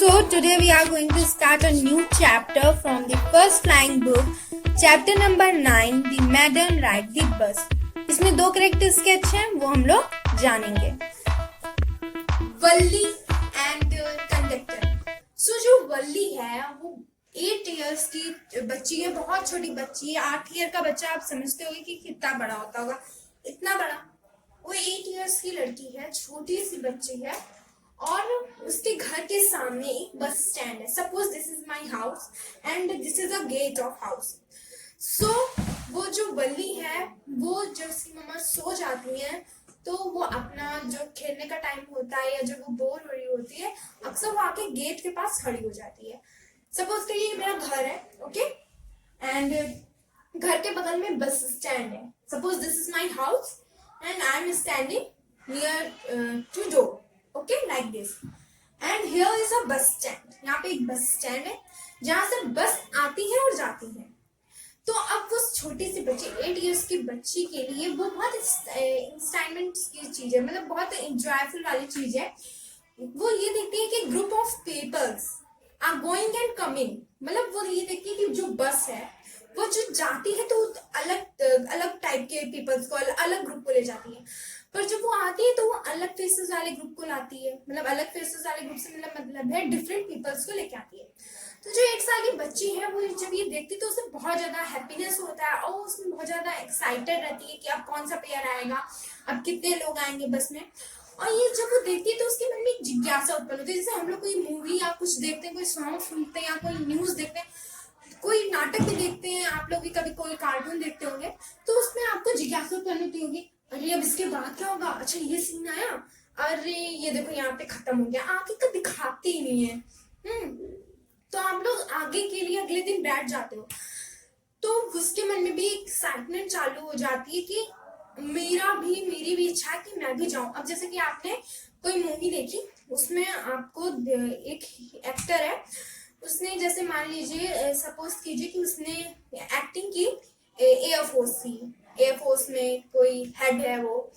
So today we are going to start a new chapter from the first flying book, chapter number 9, The Madam Ride the Bus. इसमें दो character sketch हैं, वो हम लोग जानेंगे. वल्ली and conductor. सो जो वल्ली है वो 8 इयर्स की बच्ची है, बहुत छोटी बच्ची है. 8 ईयर का बच्चा आप समझते होंगे कि कितना बड़ा होता होगा, इतना बड़ा. वो 8 इयर्स की लड़की है, छोटी सी बच्ची है और उसके घर के सामने एक बस स्टैंड है. Suppose this is my house and this is a gate of house. So वो जो वल्ली है वो जब उसकी मम्मा सो जाती है तो वो अपना जो खेलने का टाइम होता है या जब वो बोर हो रही होती है अक्सर वो आके गेट के पास खड़ी हो जाती है. सपोज करिए ये मेरा घर है, ओके, एंड घर के बगल में बस स्टैंड है. Suppose this is my house and I am standing near to door, okay, like this, and here is a bus stand. यहाँ पे एक बस स्टैंड है जहाँ से बस आती है और जाती है. तो अब वो छोटी सी बच्ची 8 इयर्स की बच्ची के लिए वो बहुत एक्साइटमेंट की चीज है, मतलब बहुत एंजॉयफुल वाली चीज है. वो ये देखती है कि group of peoples are going and coming. मतलब वो ये देखती है कि जो बस है वो जो जाती है तो अलग अलग टाइप के पीपल्स को, अलग ग्रुप को ले जाती है. पर जब वो आती है तो वो अलग फेसेस वाले ग्रुप को लाती है. मतलब अलग फेसेस वाले ग्रुप से मतलब है डिफरेंट पीपल्स को लेके आती है. तो जो 1 साल की बच्ची है वो जब ये देखती है तो उसे बहुत ज्यादा हैप्पीनेस होता है और उसमें बहुत ज्यादा एक्साइटेड रहती है कि अब कौन सा पेयर आएगा, अब कितने लोग आएंगे बस में. और ये जब वो देखती है तो उसके मन में एक जिज्ञासा उत्पन्न होती है. जैसे हम लोग कोई मूवी या कुछ देखते हैं, कोई सॉन्ग सुनते हैं या कोई न्यूज देखते हैं, कोई नाटक भी देखते हैं, आप लोग भी कभी कोई कार्टून देखते होंगे, तो उसमें आपको जिज्ञासा उत्पन्न होती होगी, अरे अब इसके बाद क्या होगा, अच्छा ये सीन आया, अरे ये देखो यहाँ पे खत्म हो गया, आगे का दिखाते ही नहीं है. तो आप लोग आगे के लिए अगले दिन बैठ जाते हो. तो उसके मन में भी एक्साइटमेंट चालू हो जाती है कि मेरी भी इच्छा है कि मैं भी जाऊं. अब जैसे कि आपने कोई मूवी देखी, उसमें आपको एक एक्टर है, उसने जैसे मान लीजिए सपोज कीजिए कि उसने एक्टिंग की एयरफोर्स में कोई हेड है वो,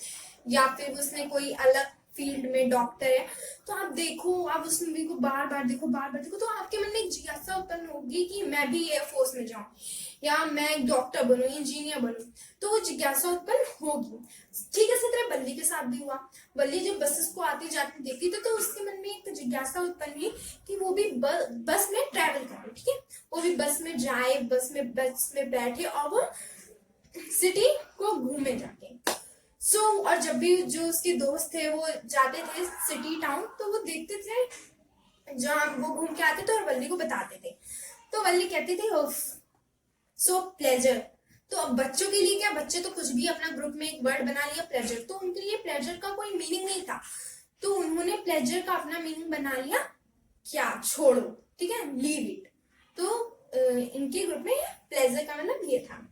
या फिर उसने कोई अलग फील्ड में डॉक्टर है. तो आप देखो, आप उस मूवी को बार बार देखो तो आपके मन में एक जिज्ञासा उत्पन्न होगी कि मैं भी एयरफोर्स में जाऊं या मैं एक डॉक्टर बनूं, इंजीनियर बनूं. तो वो जिज्ञासा उत्पन्न होगी. ठीक है, इसी तरह बल्ली के साथ भी हुआ. बल्ली जब बसेस को आती जाती देखती थी तो उसके मन में एक जिज्ञासा उत्पन्न हुई कि वो भी बस में ट्रैवल करे. ठीक है, वो भी बस में जाए, बस में बैठे और वो सिटी को घूमे जाके. और जब भी जो उसके दोस्त थे वो जाते थे सिटी टाउन, तो वो देखते थे जहाँ वो घूम के आते थे और वल्ली को बताते थे. तो वल्ली कहती थी सो प्लेजर. तो अब बच्चों के लिए क्या, बच्चे तो कुछ भी अपना ग्रुप में एक वर्ड बना लिया प्लेजर. तो उनके लिए प्लेजर का कोई मीनिंग नहीं था, तो उन्होंने प्लेजर का अपना मीनिंग बना लिया क्या, छोड़ो. ठीक है, लीव इट. तो इनके ग्रुप में प्लेजर का मतलब ये था.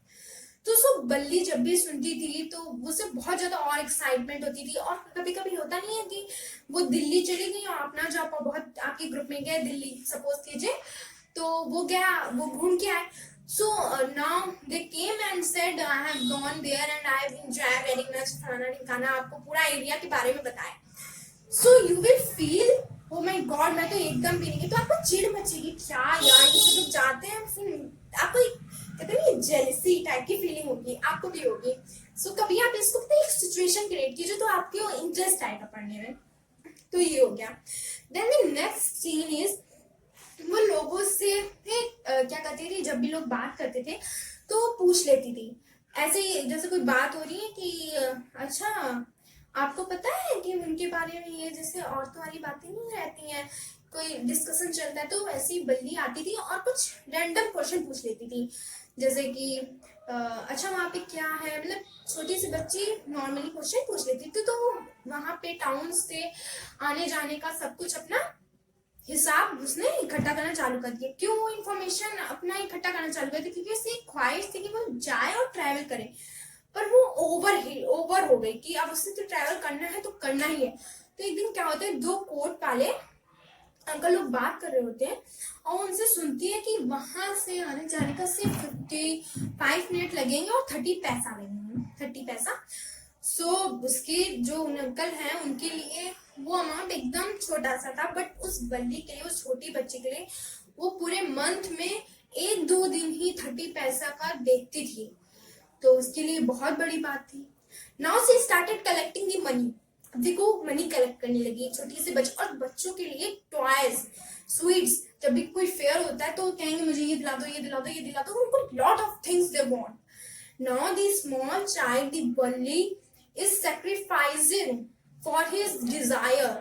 तो बल्ली जब भी सुनती थी तो उसे बहुत ज्यादा और एक्साइटमेंट होती थी. और कभी कभी होता नहीं है कि वो दिल्ली चली गई और आप ना जा पाओ, बहुत आपके ग्रुप में गए दिल्ली सपोज कीजिए, तो वो गया, वो घूम के आए. So now they came and said I have gone there and I have enjoyed very much. फलाना ढिकाना आपको पूरा एरिया के बारे में बताया. So you will feel oh my God, मैं तो एकदम भी नहीं. तो आपको चिढ़ मचेगी, क्या यार ये सब लोग जाते हैं, फिर आपको कहते हैं जेलसी टाइप की फीलिंग होगी, आपको भी होगी. कभी आप इसको एक सिचुएशन क्रिएट कीजिए तो आपको इंटरेस्ट आएगा पढ़ने में. तो ये हो गया. Then the next scene is वो लोगों से क्या करती थी, जब भी लोग बात करते थे तो पूछ लेती थी. ऐसे ही जैसे कोई बात हो रही है कि अच्छा आपको पता है कि उनके बारे में ये जैसे औरतों वाली बातें नहीं रहती हैं, कोई डिस्कशन चलता है, तो वैसी बल्ली आती थी और कुछ रैंडम क्वेश्चन पूछ लेती थी. जैसे कि अच्छा वहाँ पे क्या है, मतलब छोटी सी बच्ची नॉर्मली क्वेश्चन पूछ लेती थी. तो वहाँ पे टाउन से आने जाने का सब कुछ अपना हिसाब उसने इकट्ठा करना चालू कर दिया. क्यों वो इन्फॉर्मेशन अपना इकट्ठा करना चालू कर दिया, क्योंकि उसकी ख्वाहिश थी कि वो जाए और ट्रैवल करे. पर वो ओवर हो गई कि अब उससे तो ट्रैवल करना है तो करना ही है. तो एक दिन क्या होता है, 2 कोट वाले अंकल लोग बात कर रहे होते हैं और उनसे सुनती है कि वहां से आने जाने का सिर्फ 55 मिनट लगेंगे और 30 पैसा लगेंगे, 30 पैसा. उसके जो अंकल हैं उनके लिए वो अमाउंट एकदम छोटा सा था, बट उस बल्ली के लिए, उस छोटी बच्ची के लिए वो पूरे मंथ में 1-2 दिन ही 30 पैसा का देखती थी, तो उसके लिए बहुत बड़ी बात थी। Now she started collecting the money. देखो मनी कलेक्ट करने लगी छोटी सी बच्ची, और बच्चों के लिए टॉयज, स्वीट्स, जब भी कोई फेयर होता है तो कहेंगे मुझे ये दिला दो, ये दिला दो, ये दिला दो, उनको lot of things they want. Now the small child the Valli is sacrificing for his desire.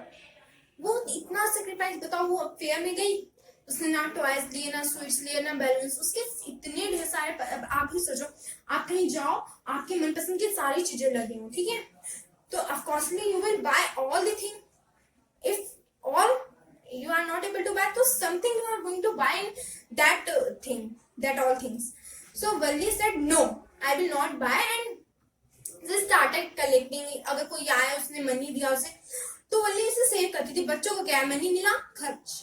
वो इतना सेक्रीफाइस, बताओ, वो फेयर में गई, उसने ना टॉयज लिए, ना स्वीट्स लिए, ना बैलून्स, उसके इतने ढेर सारे। अब आप ही सोचो, आप कहीं जाओ, आपके मनपसंद की सारी चीजें लगी हो, ठीक है, तो of coursely you will buy all the thing. If all you are not able to buy, तो something you are going to buy in that thing, that all things. So Valli said no, I will not buy, and they started collecting. अगर कोई आया, उसने money दिया उसे, तो वल्ली इसे save करती थी। बच्चों को क्या है, मनी मिला, खर्च,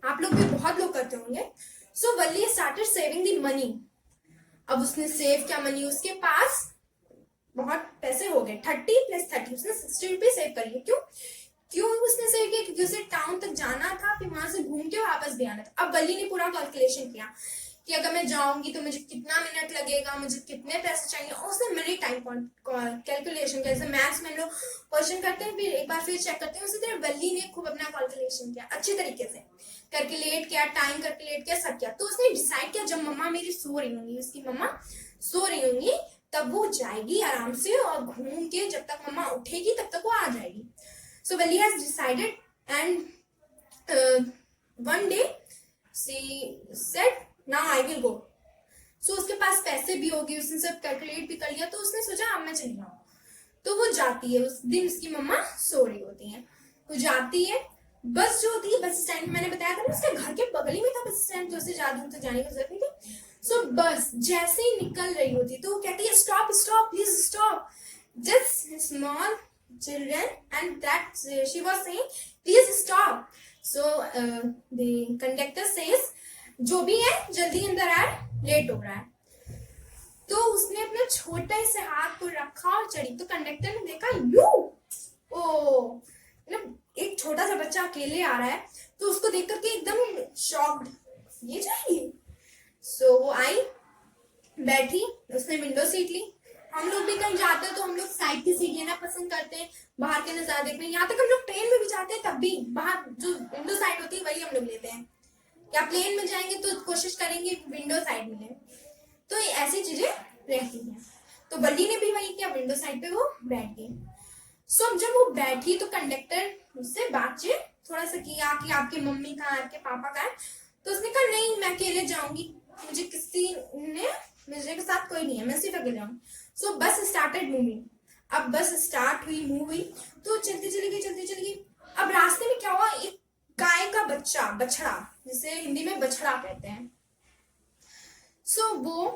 आप लोग भी बहुत लोग करते होंगे। सो वल्ली स्टार्टेड सेविंग द मनी। अब उसने सेव किया मनी, उसके पास बहुत पैसे हो गए, 30 + 30, उसने 60 रुपीज सेव कर लिए। क्यों उसने सेव किया? क्योंकि उसे टाउन तक जाना था, फिर वहां से घूम के वापस भी आना था। अब वल्ली ने पूरा कैलकुलेशन किया कि अगर मैं जाऊंगी तो मुझे कितना मिनट लगेगा, मुझे कितने पैसे चाहिए, और उसने मिनट टाइम कैलकुलेशन किया। जैसे मैथ्स में लोग क्वेश्चन करते हैं, फिर एक बार फिर चेक करते हैं, उसी तरह वल्ली ने खूब अपना कैलकुलेशन किया, अच्छे तरीके से कैलकुलेट किया, टाइम कैलकुलेट किया, सब किया। तो उसने डिसाइड किया जब मम्मा मेरी सो रही होंगी, उसकी मम्मा सो रही होंगी, तब वो जाएगी आराम से, और घूम के जब तक मम्मा उठेगी तब तक वो आ जाएगी। So Valli has decided, and one day she said, "Now I will go." So उसके पास पैसे भी हो गए, उसने सब कैलकुलेट भी कर लिया, तो उसने सोचा अब मैं चली जाऊँ। तो वो जाती है, उस दिन उसकी मम्मा सो रही होती हैं, वो जाती है। बस जो होती है बस स्टैंड, मैंने बताया था ना, उसके घर के बगल ही में था बस स्टैंड, तो उसे ज्यादा दूर तक जाने की जरूरत नहीं थी। सो बस जैसे ही निकल रही होती तो वो कहती है, "stop stop please stop, just small children," and that she was saying, "Please stop." So the conductor says, जो भी है जल्दी अंदर आए, लेट हो रहा है। तो उसने अपने छोटे से हाथ को रखा और चढ़ी। तो कंडक्टर ने देखा, यू ओ, मतलब एक छोटा सा बच्चा अकेले आ रहा है, तो उसको देख करके एकदम शॉक्ड, ये जाएगी। सो वो आई, बैठी, उसने विंडो सीट ली। हम लोग भी कहीं जाते हैं तो हम लोग साइड की सीट लेना पसंद करते हैं, बाहर के नजारे देखने। यहाँ तक हम लोग ट्रेन में भी जाते हैं, तब भी बाहर जो विंडो साइड होती है वही हम लोग लेते हैं, या प्लेन में जाएंगे तो कोशिश करेंगे विंडो साइड मिले। तो ऐसी चीजें रहती हैं। तो बल्ली ने भी वही किया, विंडो साइड पे वो बैठ गई। सो जब वो बैठी तो कंडक्टर उससे बातचीत थोड़ा सा किया कि आपकी मम्मी कहाँ है, आपके पापा कहाँ है। तो उसने कहा, नहीं मैं अकेले जाऊंगी, मुझे किसी ने, मेरे के साथ कोई नहीं है, मैं सिर्फ अकेले जाऊंगी। सो बस स्टार्टेड मूविंग। अब बस स्टार्ट हुई, मूव हुई, तो चलती चली गई, चलती चली गई। अब रास्ते में क्या हुआ, एक गाय का बच्चा, बछड़ा, जिसे हिंदी में बछड़ा कहते हैं, सो वो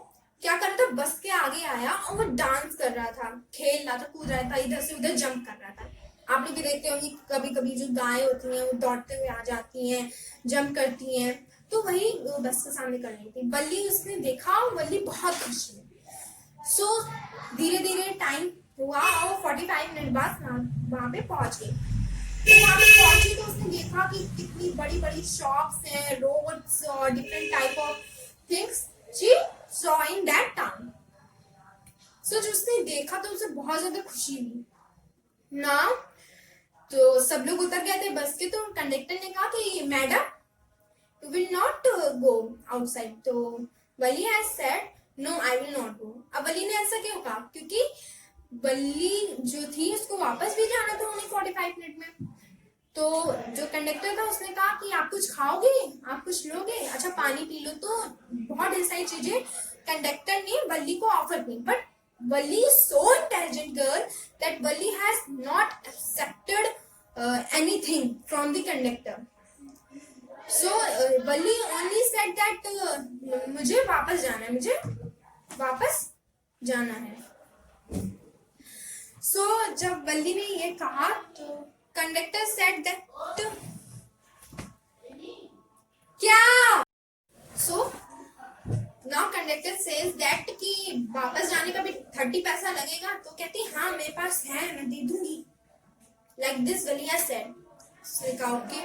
क्या कर रहा था, बस के आगे आया और वो डांस कर रहा था, खेल रहा था, कूद रहा था, इधर से उधर जंप कर रहा था। आप लोग भी देखते होंगे कभी कभी जो गाय होती हैं वो दौड़ते हुए आ जाती हैं, जंप करती हैं, तो वही वो बस के सामने कर रही थी। बल्ली उसने देखा, बल्ली बहुत खुश हुई। सो धीरे धीरे टाइम हुआ और 45 मिनट बाद वहां पे पहुंच गई। तो वहां पे पहुंची तो उसने देखा कि कितनी बड़ी बड़ी शॉप्स हैं, रोड्स और different type of things she saw in that town. So जो उसने देखा तो उसे बहुत ज्यादा खुशी हुई ना। तो सब लोग उतर गए थे बस के, तो कंडक्टर ने कहा कि madam you will not go outside. तो Valli has said, no I will not go. अब वली ने ऐसा क्यों कहा? क्योंकि वली जो थी उसको वापस भी जाना था उन्हें 45 मिनट में। तो जो कंडक्टर था उसने कहा कि आप कुछ खाओगे, आप कुछ लोगे, अच्छा पानी पी लो। तो बहुत ढेर सारी चीजें कंडक्टर ने वली को ऑफर की, but Wali is so intelligent girl that Wali has not accepted anything from the conductor. So Wali only said that मुझे वापस जाना है, मुझे वापस जाना है। सो जब वली ने ये कहा तो कंडक्टर सेड दैट क्या, so now conductor says that कि वापस जाने का भी 30 पैसा लगेगा। तो कहती हाँ मेरे पास है, मैं दे दूंगी, like this Valli has said. उसने कहा ओके।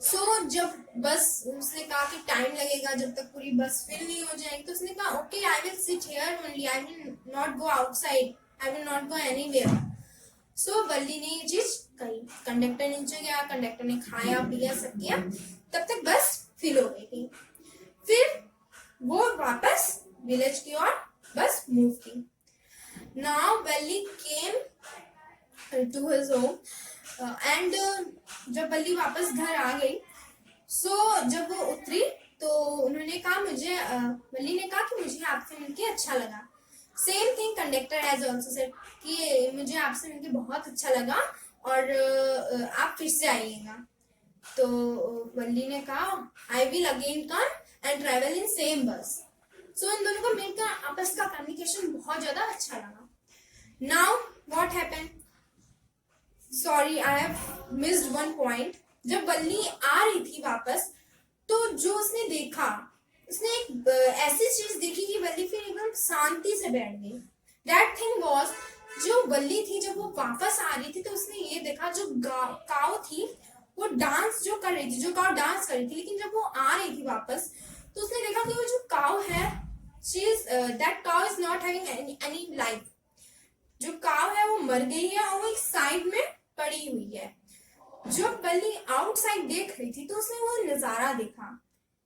सो जब बस उसने कहा कि टाइम लगेगा जब तक पूरी बस फिल नहीं हो जाएगी, तो उसने कहा okay I will sit here only, I will not go outside, I will not go anywhere. So Valli ने ये चीज कही। कंडक्टर नीचे गया, कंडक्टर ने खाया पिया सब किया, तब तक बस फिल हो गई थी। फिर वो वापस विलेज की ओर बस मूव की। Now Valli came to his home and जब वल्ली वापस घर आ गई, जब वो उतरी तो उन्होंने कहा वल्ली ने कहा कि मुझे आपसे मिलके अच्छा लगा। Same thing conductor has also said कि मुझे आपसे मिलके बहुत अच्छा लगा और आप फिर से आइएगा। तो वल्ली ने कहा I will again come and travel in same बस। सो इन दोनों को मिलकर आपस का कम्युनिकेशन बहुत ज्यादा अच्छा लगा। Now what happened, sorry I have missed one point. जब वल्ली आ रही थी वापस, तो जो उसने देखा, उसने एक ऐसी चीज देखी कि वल्ली फिर एकदम शांति से बैठ गई। दैट थिंग वाज, जो वल्ली थी जब वो वापस आ रही थी तो उसने ये देखा जो काऊ थी वो डांस जो कर रही थी, जो काऊ डांस कर रही थी, लेकिन जब वो आ रही थी वापस तो उसने देखा कि वो जो काऊ है, that cow is not having any life. जो काऊ है वो मर गई है और वो एक साइड में पड़ी हुई है। जब वल्ली आउटसाइड देख रही थी तो उसने वो नजारा देखा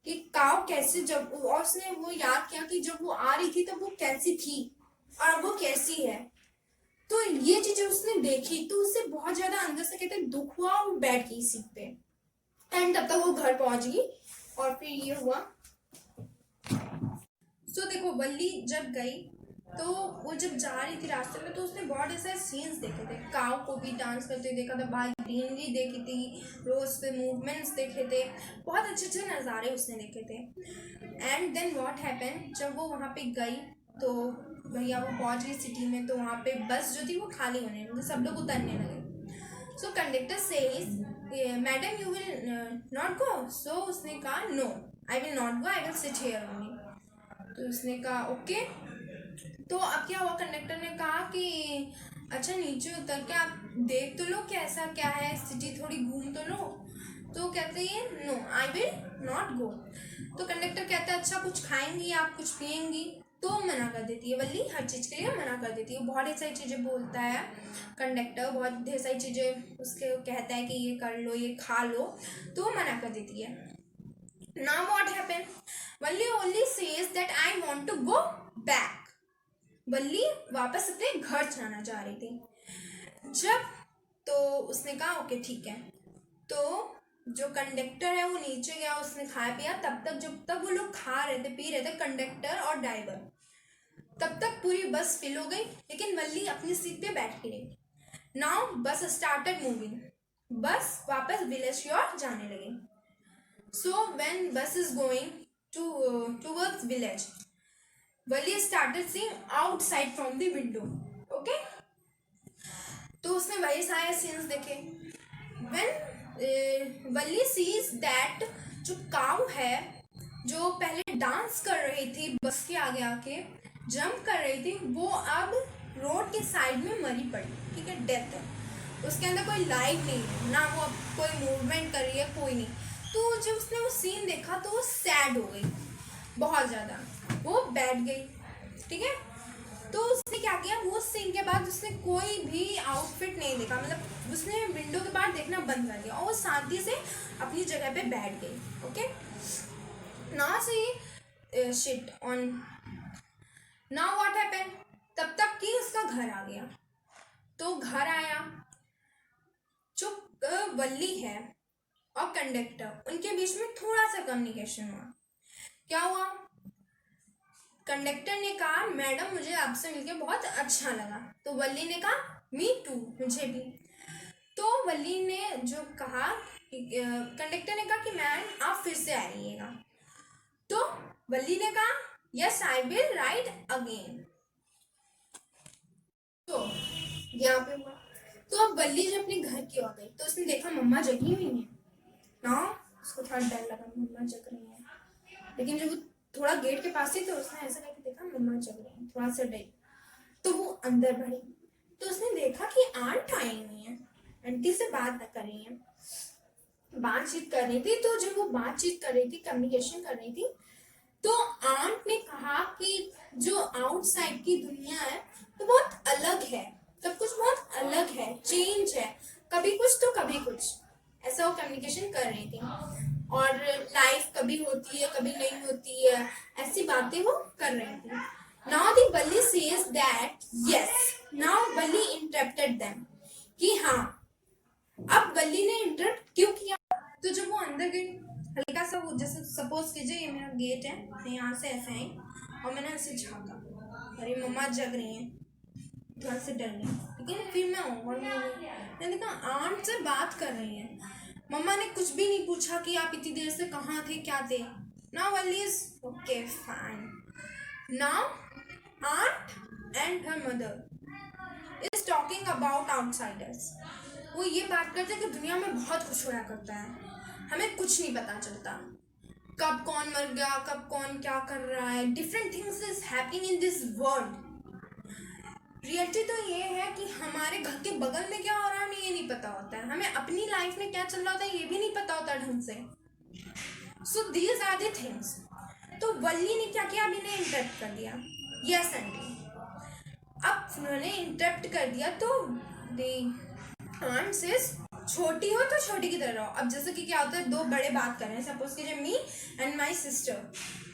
कि काऊ कैसे, जब और उसने वो याद किया कि जब वो आ रही थी तब वो कैसी थी और अब वो कैसी है। तो ये चीजें उसने देखी तो उससे बहुत ज्यादा अंदर से कहते दुख हुआ और बैठ गई सीट पे। एंड तब तक वो घर पहुंच गई और फिर ये हुआ। देखो वल्ली जब गई तो वो जब जा रही थी रास्ते में तो उसने बहुत ऐसे सीन्स देखे थे। काऊ को भी डांस करते देखा था, बाहर ग्रीनरी देखी थी, रोज पे मूवमेंट्स देखे थे, बहुत अच्छे अच्छे नज़ारे उसने देखे थे। एंड देन व्हाट हैपन, जब वो वहाँ पे गई तो भैया वो पहुँच गई सिटी में, तो वहाँ पे बस जो थी वो खाली होने लगी, सब लोग उतरने लगे। So conductor says madam you will not go. So उसने कहा no I will not go, I will sit here only. तो उसने कहा ओके। तो अब क्या हुआ, कंडक्टर ने कहा कि अच्छा नीचे उतर के आप देख तो लो कैसा क्या है, सिटी थोड़ी घूम तो लो। तो कहते हैं no I will not go. तो कंडक्टर कहता है अच्छा कुछ खाएंगी आप, कुछ पियेंगी? तो मना कर देती है वल्ली, हर चीज़ के लिए मना कर देती है। बहुत ढेर सारी चीज़ें बोलता है कंडक्टर, बहुत ढेर सारी चीज़ें उसके कहता है कि ये कर लो ये खा लो, तो मना कर देती है। Now what happen, Valli only says that I want to go back. Valli वापस अपने घर जाना चाह रही थी। जब तो उसने कहा ओके ठीक है। तो जो कंडक्टर है वो नीचे गया, उसने खाया पिया, तब तक जब तक वो लोग खा रहे थे पी रहे थे कंडक्टर और ड्राइवर, तब तक पूरी बस फिल हो गई, लेकिन वल्ली अपनी सीट पे बैठ के रही। नाउ बस स्टार्टेड मूविंग, बस वापस विलेज की ओर जाने लगी। सो व्हेन बस is going towards village, Valli started seeing outside from the window. Okay, तो उसने वही सारे सीन्स देखे। व्हेन वल्ली सीज दैट जो काऊ है जो पहले डांस कर रही थी बस के आगे आके जंप कर रही थी, वो अब रोड के साइड में मरी पड़ी, ठीक है, डेथ है, उसके अंदर कोई लाइफ नहीं है, ना वो अब कोई मूवमेंट कर रही है, कोई नहीं। तो जब उसने वो सीन देखा तो वो सैड हो गई बहुत ज़्यादा, वो बैठ गई, ठीक है। तो उसने क्या किया, वो सीन के बाद उसने कोई भी आउटफिट नहीं देखा, मतलब उसने विंडो के बाहर देखना बंद कर दिया और वो शांति से अपनी जगह पे बैठ गई। Okay, now see shit on. Now what happened, तब तक कि उसका घर आ गया। तो घर आया, जो वल्ली है और कंडक्टर उनके बीच में थोड़ा सा कम्युनिकेशन हुआ। क्या हुआ, कंडक्टर ने कहा मैडम मुझे आपसे मिलकर बहुत अच्छा लगा। तो वल्ली ने कहा मी टू, मुझे भी। तो वल्ली ने जो कहा, कंडक्टर ने कहा कि मैम आप फिर से आइएगा। तो वल्ली ने कहा yes I will ride again. तो यहाँ पे हुआ, तो अब वल्ली जब अपने घर की ओर गई तो उसने देखा मम्मा जगी हुई है ना, उसको थोड़ा डर लगा मम्मा जग रही है, लेकिन जब वो थोड़ा गेट के पास ही तो उसने ऐसा करके देखा मम्मा जग रही है, थोड़ा सा डरी, तो वो अंदर बढ़ी तो उसने देखा कि आंट आई हुई है। आंटी से बात कर रही हैं, बातचीत कर रही थी। तो जब वो बातचीत कर रही थी, कम्युनिकेशन कर रही थी, तो आंट ने कहा कि जो आउटसाइड की दुनिया है वो बहुत अलग है, सब कुछ बहुत अलग है, चेंज है, कभी कुछ तो कभी कुछ, ऐसा वो कम्युनिकेशन कर रही थी। और लाइफ कभी होती है कभी नहीं होती है, ऐसी बातें वो कर रही थी। नाउ दी बल्ली सेज दैट यस, नाउ बल्ली इंटरप्टेड देम, कि हाँ, अब बल्ली ने इंटरप्ट क्यों किया। तो जब वो अंदर गई, हल्का सा वो, जैसे सपोज कीजिए ये मेरा गेट है, मैं यहाँ से ऐसे आई और मैंने ऐसे झाँका, अरे मम्मा जग रही हैं, घर से डर गई, लेकिन फिर मैं और मैंने देखा आंट से बात कर रही हैं। मम्मा ने कुछ भी नहीं पूछा कि आप इतनी देर से कहाँ थे, क्या थे। Now Valli is okay fine. Now aunt and her mother is talking about outsiders. वो ये बात करते हैं कि दुनिया में बहुत कुछ होया करता है, हमें कुछ नहीं पता चलता, कब कौन मर गया, कब कौन क्या कर रहा है, different things is happening in this world. Reality तो ये है कि हमारे घर के बगल में क्या हो रहा है हमें ये नहीं पता होता है, हमें अपनी लाइफ में क्या चल रहा होता है ये भी नहीं पता होता ढंग से। So these are the things. तो वल्ली ने क्या किया, अभी ने इंटरप्ट कर दिया, यस आंटी। अब उन्होंने इंटरप्ट कर दिया तो आंट सेज छोटी हो तो छोटी की तरह रहो। अब जैसे कि क्या होता है, दो बड़े बात कर रहे हैं, सपोज कीजिए me and my sister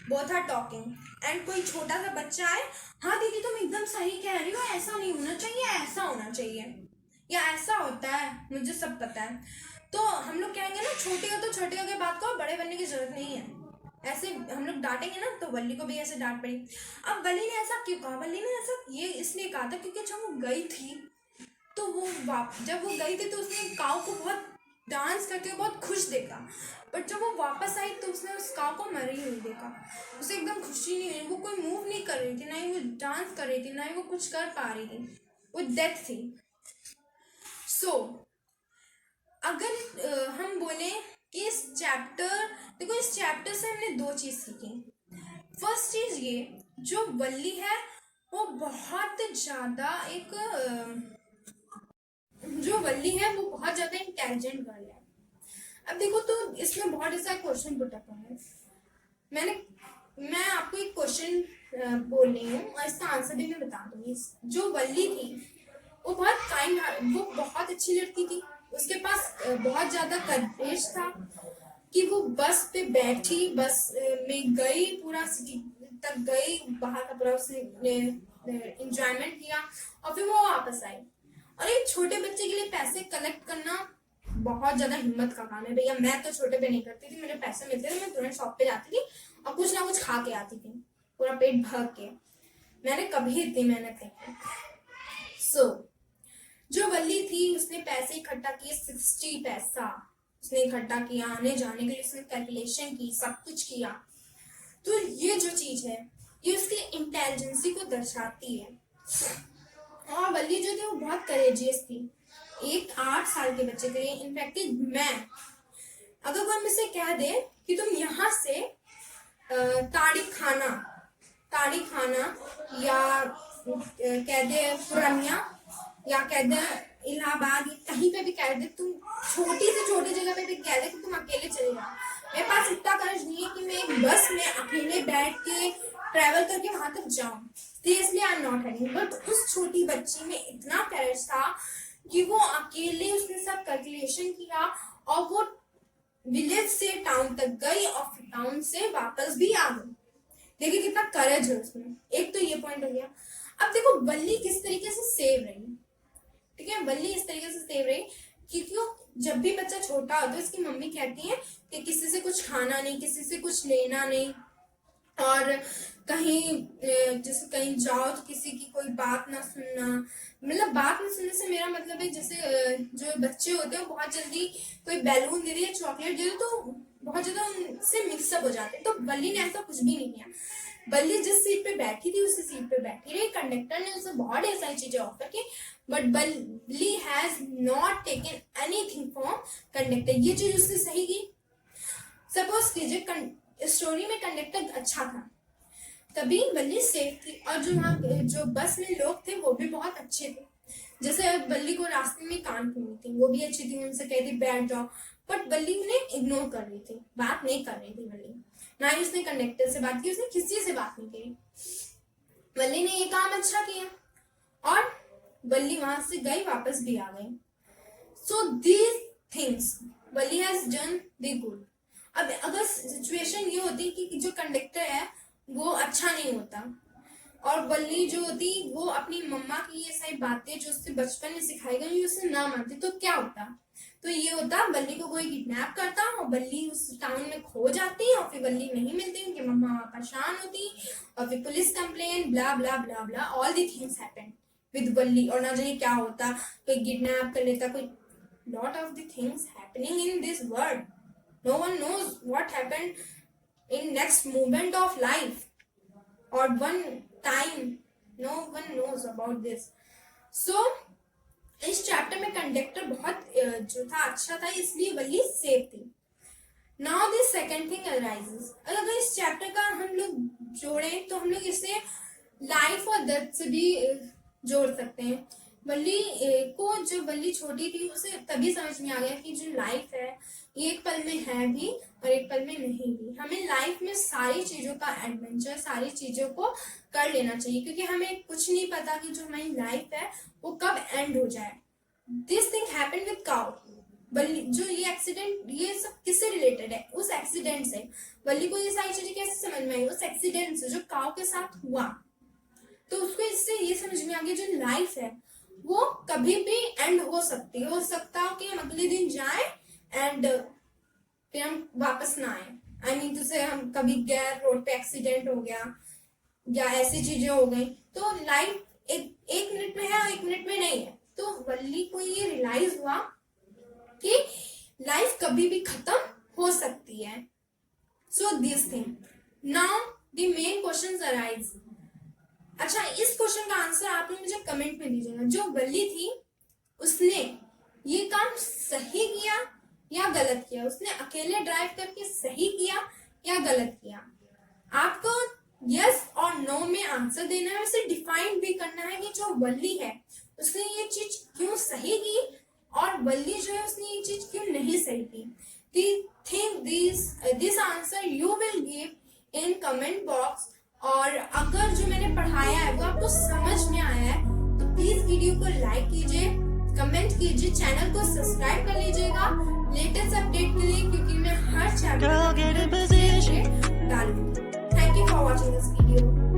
both are talking, and कोई छोटा सा बच्चा है, हाँ दीदी तुम एकदम सही कह रही हो, ऐसा नहीं होना चाहिए, ऐसा होना चाहिए, या ऐसा होता है, मुझे सब पता है। तो हम लोग कहेंगे ना, छोटी हो तो छोटी हो के बात करो, बड़े बनने की जरूरत नहीं है, ऐसे हम लोग डांटेंगे ना, तो वल्ली को भी ऐसे डांट पड़ी। अब वल्ली ने ऐसा क्यों कहा, वल्ली ने ऐसा ये इसलिए कहा था क्योंकि जब वो गई थी तो जब वो गई थी तो उसने काऊ को बहुत डांस करके बहुत खुश देखा, बट जब वो वापस आई तो उसने उस काऊ को मरी हुई देखा, उसे एकदम खुशी नहीं हुई, वो कोई मूव नहीं कर रही थी, ना ही वो डांस कर रही थी, ना ही वो कुछ कर पा रही थी, वो डेथ थी। सो अगर हम बोले कि इस चैप्टर, देखो इस चैप्टर से हमने दो चीज सीखी। फर्स्ट चीज ये, जो वल्ली है वो बहुत ज्यादा एक जो वल्ली है वो बहुत ज्यादा इंटेलिजेंट गर्ल है। अब देखो तो इसमें बहुत ऐसा क्वेश्चन पुट अप है, मैं आपको एक क्वेश्चन बोल रही हूँ और इसका आंसर भी मैं बता दूंगी। जो वल्ली थी वो बहुत काइंड, वो बहुत अच्छी लड़की थी, उसके पास बहुत ज्यादा करेज था कि वो बस पे बैठी, बस में गई, पूरा सिटी तक गई, बाहर का पूरा उसने एंजॉयमेंट किया और फिर वो वापस आई। और एक छोटे बच्चे के लिए पैसे कलेक्ट करना बहुत ज्यादा हिम्मत का काम है भैया। मैं तो छोटे पे नहीं करती थी, मुझे पैसे मिलते थे, मैं तुरंत शॉप पे जाती थी और कुछ ना कुछ खा के आती थी, पूरा पेट भर के। मैंने कभी इतनी मेहनत नहीं की। सो जो वल्ली थी उसने पैसे इकट्ठा किए, 60 पैसा उसने इकट्ठा किया, आने जाने के लिए उसने कैलकुलेशन की, सब कुछ किया। तो ये जो चीज है ये उसकी इंटेलिजेंसी को दर्शाती है। और वल्ली जो थी वो बहुत करेजियस थी, एक 8 साल के बच्चे के लिए। इनफैक्ट मैं, अगर कोई मुझसे कह दे कि तुम यहाँ से ताड़ी खाना या कह दे पुरनिया या कह दे इलाहाबाद, कहीं पे भी कह दे, तुम छोटी से छोटी जगह पे भी कह दे कि तुम अकेले चले जाओ, मेरे पास इतना कर्ज नहीं है कि मैं एक बस में अकेले बैठ के ट्रैवल करके वहां तक जाऊं। Seriously I am not having. But उस छोटी बच्ची में इतना करेज था कि वो अकेले उसने सब कैलकुलेशन किया और वो विलेज से टाउन तक गई और टाउन से वापस भी आ गई। देखिए कितना करेज है उसमें। एक तो ये पॉइंट हो गया। अब देखो वल्ली किस तरीके से सेव रही, ठीक है, वल्ली इस तरीके से सेव रही क्योंकि जब भी बच्चा छोटा होता है उसकी मम्मी कहती है कि किसी से कुछ खाना नहीं, किसी से कुछ लेना नहीं, और कहीं जैसे कहीं जाओ तो किसी की कोई बात ना सुनना। मतलब बात ना सुनने से मेरा मतलब है जैसे जो बच्चे होते हैं बहुत जल्दी कोई बैलून दे दिया, चॉकलेट दे दे तो बहुत ज्यादा उनसे मिक्सअप हो जाते हैं। तो वल्ली ने ऐसा कुछ भी नहीं किया। वल्ली जिस सीट पे बैठी थी उसी सीट पे बैठी रही। कंडक्टर ने उसे बहुत ढेर सारी चीजें ऑफर की, but Valli has not taken anything from conductor. ये चीज उसने सही की। सपोज कीजिए स्टोरी में कंडक्टर अच्छा था तभी वल्ली सेफ थी, और जो वहाँ जो बस में लोग थे वो भी बहुत अच्छे थे। जैसे बल्ली को रास्ते में कान सुनी थी, वो भी अच्छी थी, उनसे कहती बैठ जाओ, बट बल्ली उन्हें इग्नोर कर रही थी, बात नहीं कर रही थी बल्ली। ना ही उसने कंडक्टर से बात की, उसने किसी से बात नहीं की। बल्ली ने ये काम अच्छा किया और बल्ली वहां से गई, वापस भी आ गई। सो दीज थिंग्स बल्ली हैज डन द गुड। अब अगर सिचुएशन ये होती कि जो कंडक्टर है वो अच्छा नहीं होता और बल्ली जो होती वो अपनी मम्मा की ये सारी बातें जो उससे बचपन में सिखाई गई उसे ना मानती, तो क्या होता? तो ये होता, बल्ली को कोई किडनैप करता और बल्ली उस टाउन में खो जाती और फिर बल्ली नहीं मिलती, उनकी मम्मा परेशान होती और फिर police complain, blah blah blah blah, all the things happen with बल्ली। और ना जाने क्या होता, कोई किडनैप कर लेता, कोई lot of the things happening in this world. No one knows what happened in next moment of life or one time, no one knows about this. So इस चैप्टर में कंडक्टर बहुत जो था अच्छा था, इसलिए बल्ली सेफ थी। Now the second thing arises, अगर इस चैप्टर का हम लोग जोड़ें तो हम लोग इसे लाइफ और डेथ से भी जोड़ सकते हैं। बल्ली को जब बल्ली छोटी थी उसे तभी समझ में आ गया कि जो लाइफ है ये एक पल में है भी और एक पल में नहीं भी। हमें लाइफ में सारी चीजों का एडवेंचर, सारी चीजों को कर लेना चाहिए, क्योंकि हमें कुछ नहीं पता कि जो हमारी लाइफ है वो कब एंड हो जाए। This thing happened with cow. बल्ली जो ये एक्सीडेंट, ये सब किससे रिलेटेड है? उस एक्सीडेंट से। बल्ली को ये सारी चीजें कैसे समझ में आई? उस एक्सीडेंट से जो काउ के साथ हुआ। तो उसको इससे ये समझ में आ गया जो लाइफ है वो कभी भी एंड हो सकती है। हो सकता है कि हम अगले दिन जाए एंड फिर हम वापस ना आए। आई मीन तुझसे हम कभी गए, रोड पे एक्सीडेंट हो गया या ऐसी चीजें हो गई, तो लाइफ एक मिनट में है और एक मिनट में नहीं है। तो बल्ली को ये रियलाइज हुआ कि लाइफ कभी भी खत्म हो सकती है। So this thing now the main question arise. अच्छा, इस क्वेश्चन का आंसर आप लोग मुझे कमेंट में दीजिएगा। जो बल्ली थी उसने ये काम सही किया या गलत किया? उसने अकेले ड्राइव करके सही किया या गलत किया? आपको यस और नो में आंसर देना है, उसे डिफाइन भी करना है कि जो बल्ली है उसने ये चीज क्यों सही की और बल्ली जो है उसने ये चीज क्यों नहीं सही की। Think this answer you will give in comment box. और अगर जो मैंने पढ़ाया है वो आपको समझ में आया है तो प्लीज वीडियो को लाइक कीजिए, कमेंट कीजिए, चैनल को सब्सक्राइब कर लीजिएगा लेटेस्ट अपडेट के लिए, क्योंकि मैं हर चैप्टर डालूंगी। Thank you for watching this video.